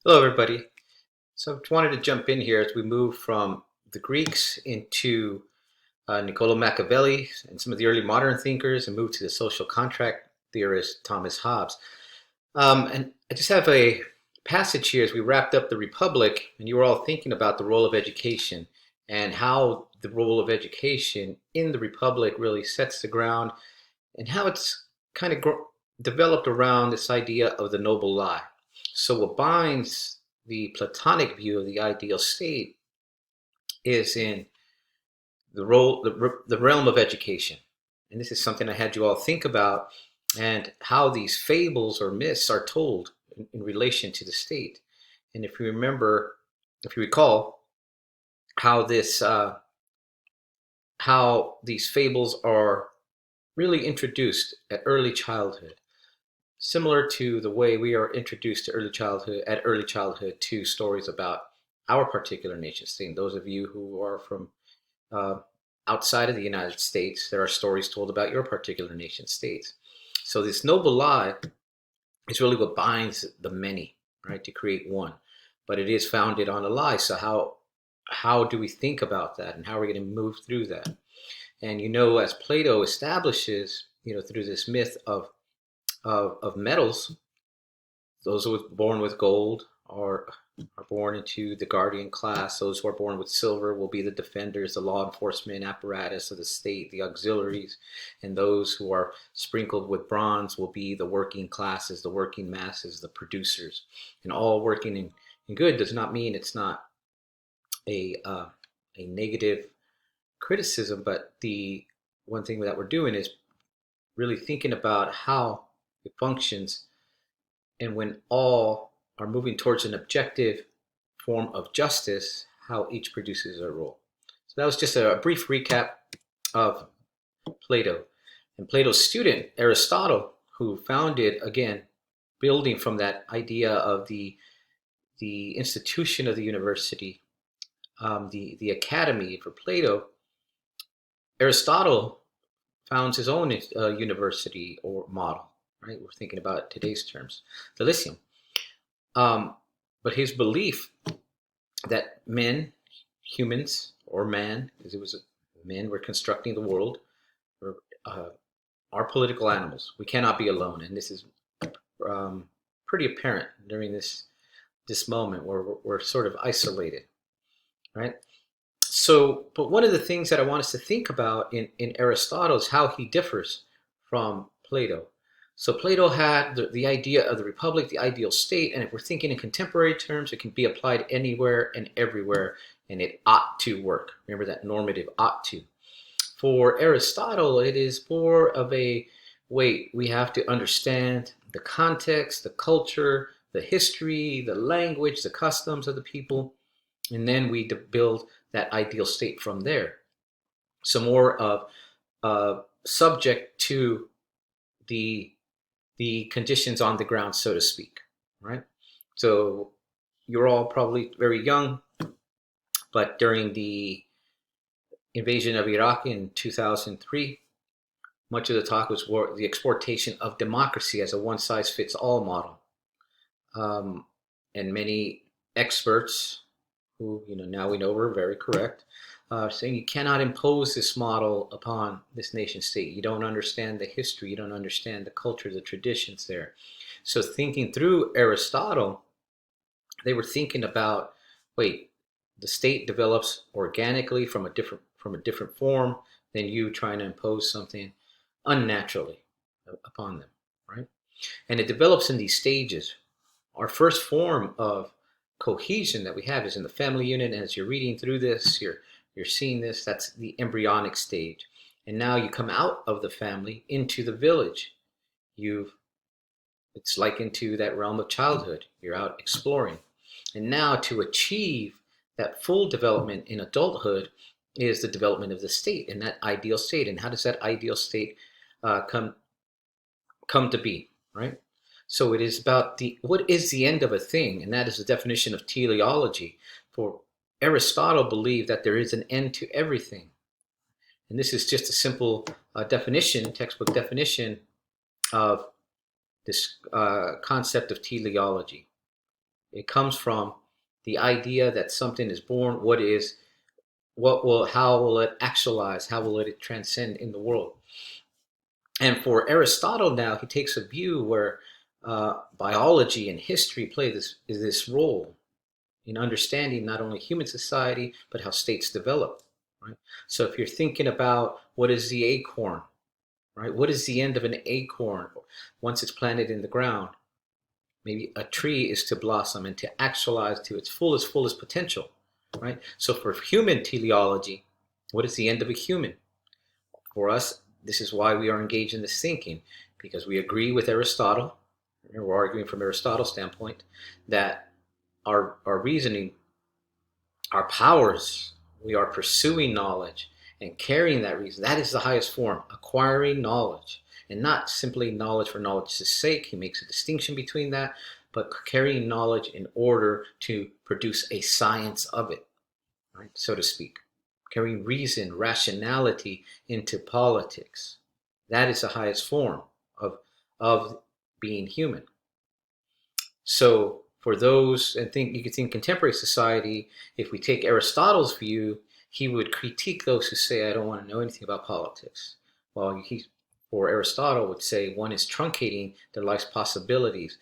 Hello, everybody. So I wanted to jump in here as we move from the Greeks into Niccolo Machiavelli and some of the early modern thinkers and move to the social contract theorist Thomas Hobbes. And I just have a passage here as we wrapped up the Republic, and you were all thinking about the role of education and how the role of education in the Republic really sets the ground and how it's kind of developed around this idea of the noble lie. So what binds the Platonic view of the ideal state is in the realm of education. And this is something I had you all think about and how these fables or myths are told in relation to the state. And if you recall, how how these fables are really introduced at early childhood, similar to the way we are introduced to early childhood to stories about our particular nation state. And those of you who are from uh, outside of the United States, there are stories told about your particular nation states. So this noble lie is really what binds the many, right, to create one. But it is founded on a lie. So how do we think about that, and how are we going to move through that? And as Plato establishes, through this myth of metals, those who are born with gold are born into the guardian class. Those who are born with silver will be the defenders, the law enforcement apparatus of the state, the auxiliaries. And those who are sprinkled with bronze will be the working classes, the working masses, the producers. And all working in good does not mean it's not a negative criticism, but the one thing that we're doing is really thinking about how it functions, and when all are moving towards an objective form of justice, how each produces a role. So that was just a brief recap of Plato. And Plato's student, Aristotle, who founded, again, building from that idea of the institution of the university, the academy for Plato, Aristotle founds his own university or model, right? We're thinking about today's terms, the Lyceum. But his belief that humans, or man, because it was men were constructing the world, uh, are political animals. We cannot be alone, and this is um, pretty apparent during this moment where we're sort of isolated, right? So, but one of the things that I want us to think about in Aristotle is how he differs from Plato. So Plato had the idea of the republic, the ideal state, and if we're thinking in contemporary terms, it can be applied anywhere and everywhere, and it ought to work. Remember that normative ought to. For Aristotle, it is more of a wait, we have to understand the context, the culture, the history, the language, the customs of the people, and then we build that ideal state from there. So more of subject to the conditions on the ground, so to speak, right? So you're all probably very young, but during the invasion of Iraq in 2003, much of the talk was the exportation of democracy as a one-size-fits-all model. And many experts, who now we know were very correct, saying you cannot impose this model upon this nation state. You don't understand the history, you don't understand the culture, the traditions there. So thinking through Aristotle, they were thinking about, wait, the state develops organically from a different form than you trying to impose something unnaturally upon them, right? And it develops in these stages. Our first form of cohesion that we have is in the family unit. And as you're reading through this, you're seeing this. That's the embryonic stage. And now you come out of the family into the village. It's like into that realm of childhood. You're out exploring. And now to achieve that full development in adulthood is the development of the state and that ideal state. And how does that ideal state come to be, right? So it is about what is the end of a thing, and that is the definition of teleology. For Aristotle believed that there is an end to everything, and this is just a simple textbook definition of this concept of teleology. It comes from the idea that something is born. How will it actualize? How will it transcend in the world? And for Aristotle now, he takes a view where biology and history play this role in understanding not only human society, but how states develop. Right? So if you're thinking about what is the acorn, right? What is the end of an acorn once it's planted in the ground? Maybe a tree is to blossom and to actualize to its fullest potential, right? So for human teleology, what is the end of a human? For us, this is why we are engaged in this thinking, because we agree with Aristotle, and we're arguing from Aristotle's standpoint, that our reasoning, our powers, we are pursuing knowledge and carrying that reason. That is the highest form, acquiring knowledge, and not simply knowledge for knowledge's sake. He makes a distinction between that, but carrying knowledge in order to produce a science of it, right, so to speak. Carrying reason, rationality into politics. That is the highest form of being human. So for those, and you could think contemporary society, if we take Aristotle's view, he would critique those who say, I don't want to know anything about politics. Well, he, or Aristotle would say, one is truncating their life's possibilities,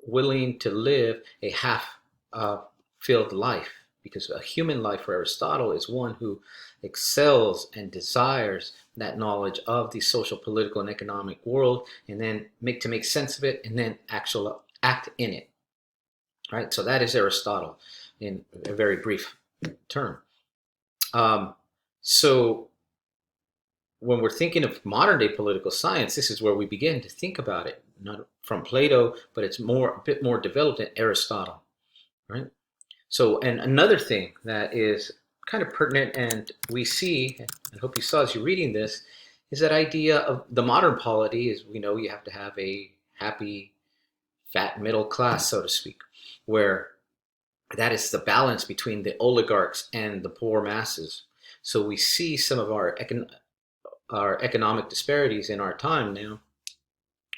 willing to live a half-filled life, because a human life for Aristotle is one who excels and desires that knowledge of the social, political, and economic world, and then make sense of it, and then act in it. Right? So that is Aristotle in a very brief term. So when we're thinking of modern day political science, this is where we begin to think about it, not from Plato, but it's a bit more developed in Aristotle, right? So, and another thing that is kind of pertinent, and we see, I hope you saw as you're reading this, is that idea of the modern polity is, we know you have to have a happy, fat middle class, so to speak, where that is the balance between the oligarchs and the poor masses. So we see some of our economic disparities in our time now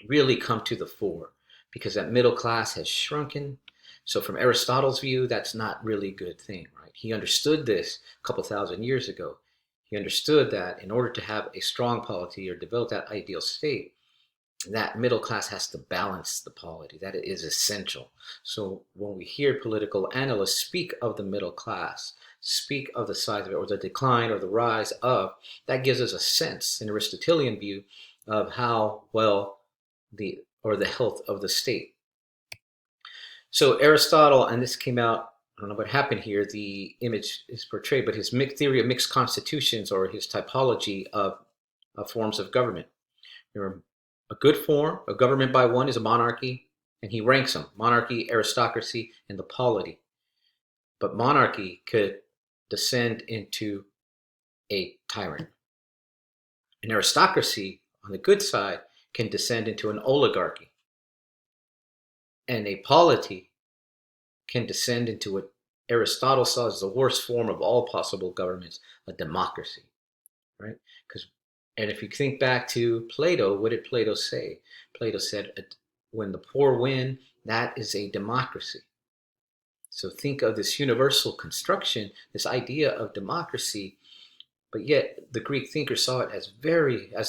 really come to the fore, because that middle class has shrunken. So from Aristotle's view, that's not really a good thing, right? He understood this a couple thousand years ago. He understood that in order to have a strong polity or develop that ideal state, that middle class has to balance the polity. That is essential. So when we hear political analysts speak of the middle class, speak of the size of it, or the decline or the rise of, that gives us a sense, an Aristotelian view, of how well the health of the state. So Aristotle, and this came out, I don't know what happened here, the image is portrayed, but his theory of mixed constitutions, or his typology of forms of government. A good form of government by one is a monarchy, and he ranks them: monarchy, aristocracy, and the polity. But monarchy could descend into a tyrant. An aristocracy, on the good side, can descend into an oligarchy. And a polity can descend into what Aristotle saw as the worst form of all possible governments, a democracy, right? And if you think back to Plato, what did Plato say? Plato said, when the poor win, that is a democracy. So think of this universal construction, this idea of democracy, but yet the Greek thinker saw it as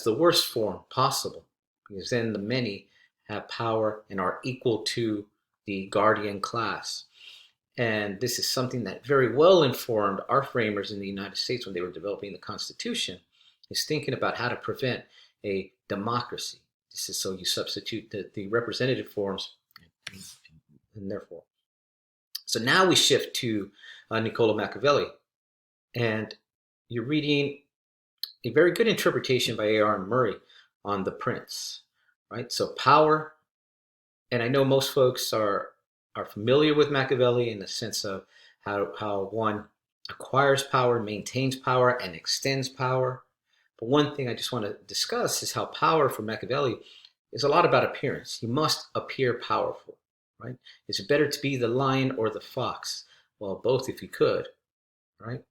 the worst form possible, because then the many have power and are equal to the guardian class. And this is something that very well informed our framers in the United States when they were developing the Constitution, is thinking about how to prevent a democracy. This is so you substitute the representative forms, and therefore. So now we shift to Niccolo Machiavelli, and you're reading a very good interpretation by A.R. Murray on The Prince, right? So power, and I know most folks are familiar with Machiavelli in the sense of how one acquires power, maintains power, and extends power. But one thing I just want to discuss is how power for Machiavelli is a lot about appearance. You must appear powerful, right? Is it better to be the lion or the fox? Well, both if you could, right?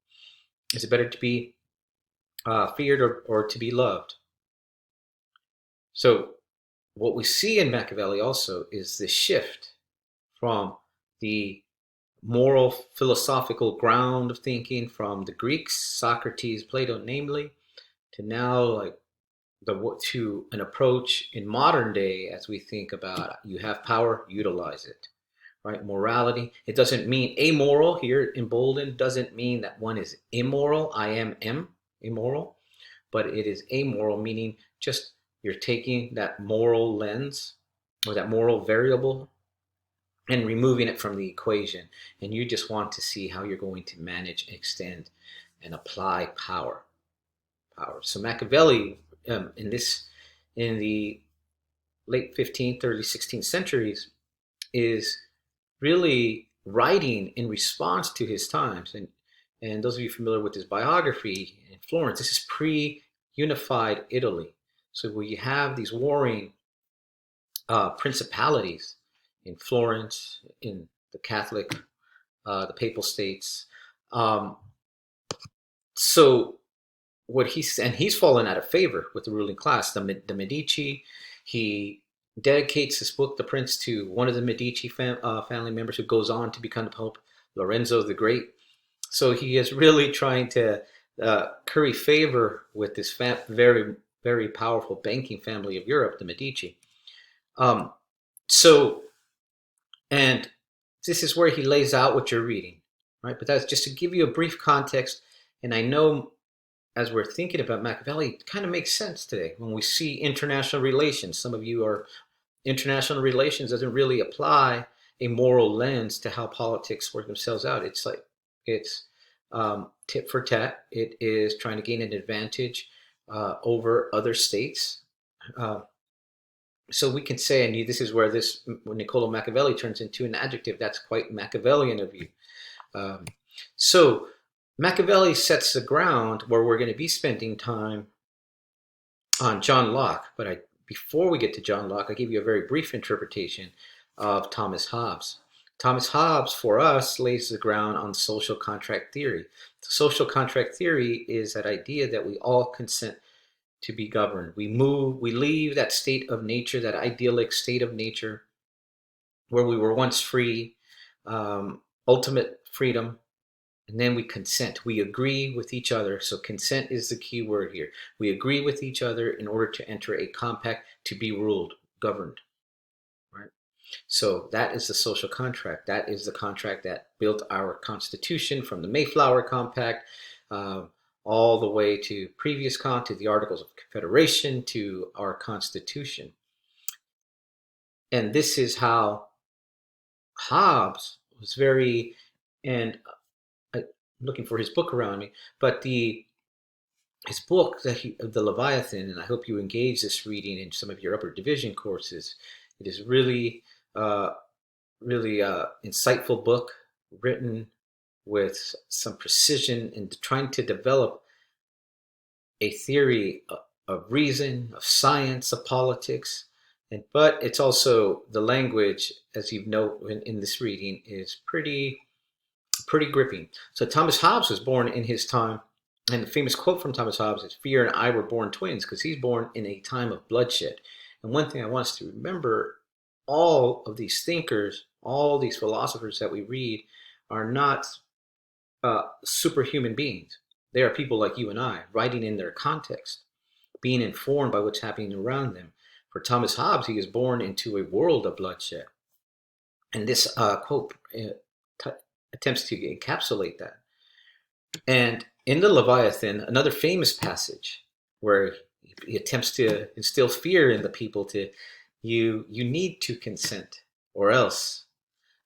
Is it better to be feared or to be loved? So what we see in Machiavelli also is the shift from the moral philosophical ground of thinking from the Greeks, Socrates, Plato, namely, to now like to an approach in modern day as we think about you have power, utilize it. Right? Morality. It doesn't mean amoral here emboldened, doesn't mean that one is immoral. I am immoral, but it is amoral, meaning just you're taking that moral lens or that moral variable and removing it from the equation. And you just want to see how you're going to manage, extend, and apply power. So Machiavelli, in the late 15th, early 16th centuries, is really writing in response to his times. And those of you familiar with his biography in Florence, this is pre-unified Italy. So where you have these warring principalities in Florence, in the Catholic, the Papal States. So he's fallen out of favor with the ruling class, the Medici. He dedicates his book, The Prince, to one of the Medici family members who goes on to become the Pope, Lorenzo the Great. So he is really trying to curry favor with this very, very powerful banking family of Europe, the Medici. And this is where he lays out what you're reading, right? But that's just to give you a brief context. And I know as we're thinking about Machiavelli, it kind of makes sense today when we see international relations. Some of you are international relations doesn't really apply a moral lens to how politics work themselves out. It's like it's tit for tat. It is trying to gain an advantage over other states. So we can say, and this is where when Niccolo Machiavelli turns into an adjective, that's quite Machiavellian of you. So Machiavelli sets the ground where we're going to be spending time on John Locke. But before we get to John Locke, I give you a very brief interpretation of Thomas Hobbes. Thomas Hobbes, for us, lays the ground on social contract theory. Social contract theory is that idea that we all consent to be governed. We leave that state of nature, that idyllic state of nature where we were once free, ultimate freedom, and then we consent. We agree with each other. So consent is the key word here. We agree with each other in order to enter a compact to be ruled, governed. Right? So that is the social contract. That is the contract that built our Constitution, from the Mayflower Compact all the way to to the Articles of Confederation, to our Constitution. And this is how Hobbes was and I'm looking for his book around me, but his book, The Leviathan, and I hope you engage this reading in some of your upper division courses. It is really, really insightful book, written with some precision and trying to develop a theory of reason, of science, of politics. But it's also the language, as you know in this reading, is pretty gripping. So Thomas Hobbes was born in his time, and the famous quote from Thomas Hobbes is, "Fear and I were born twins," because he's born in a time of bloodshed. And one thing I want us to remember, all of these thinkers, all these philosophers that we read are not superhuman beings. They are people like you and I, writing in their context, being informed by what's happening around them. For Thomas Hobbes, he is born into a world of bloodshed. And this quote attempts to encapsulate that. And in the Leviathan, another famous passage where he attempts to instill fear in the people you need to consent, or else.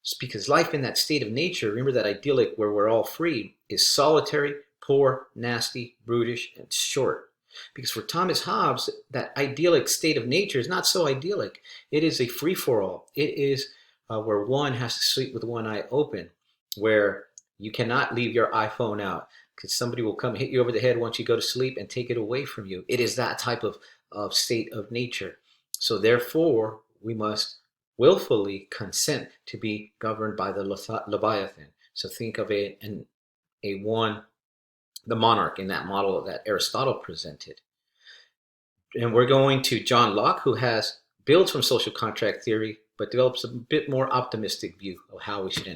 Just because life in that state of nature, remember that idyllic where we're all free, is solitary, poor, nasty, brutish, and short. Because for Thomas Hobbes, that idyllic state of nature is not so idyllic. It is a free-for-all. It is where one has to sleep with one eye open, where you cannot leave your iPhone out because somebody will come hit you over the head once you go to sleep and take it away from you. It is that type of state of nature. So therefore, we must willfully consent to be governed by the Leviathan. So think of the monarch in that model that Aristotle presented. And we're going to John Locke, who has builds from social contract theory, but develops a bit more optimistic view of how we should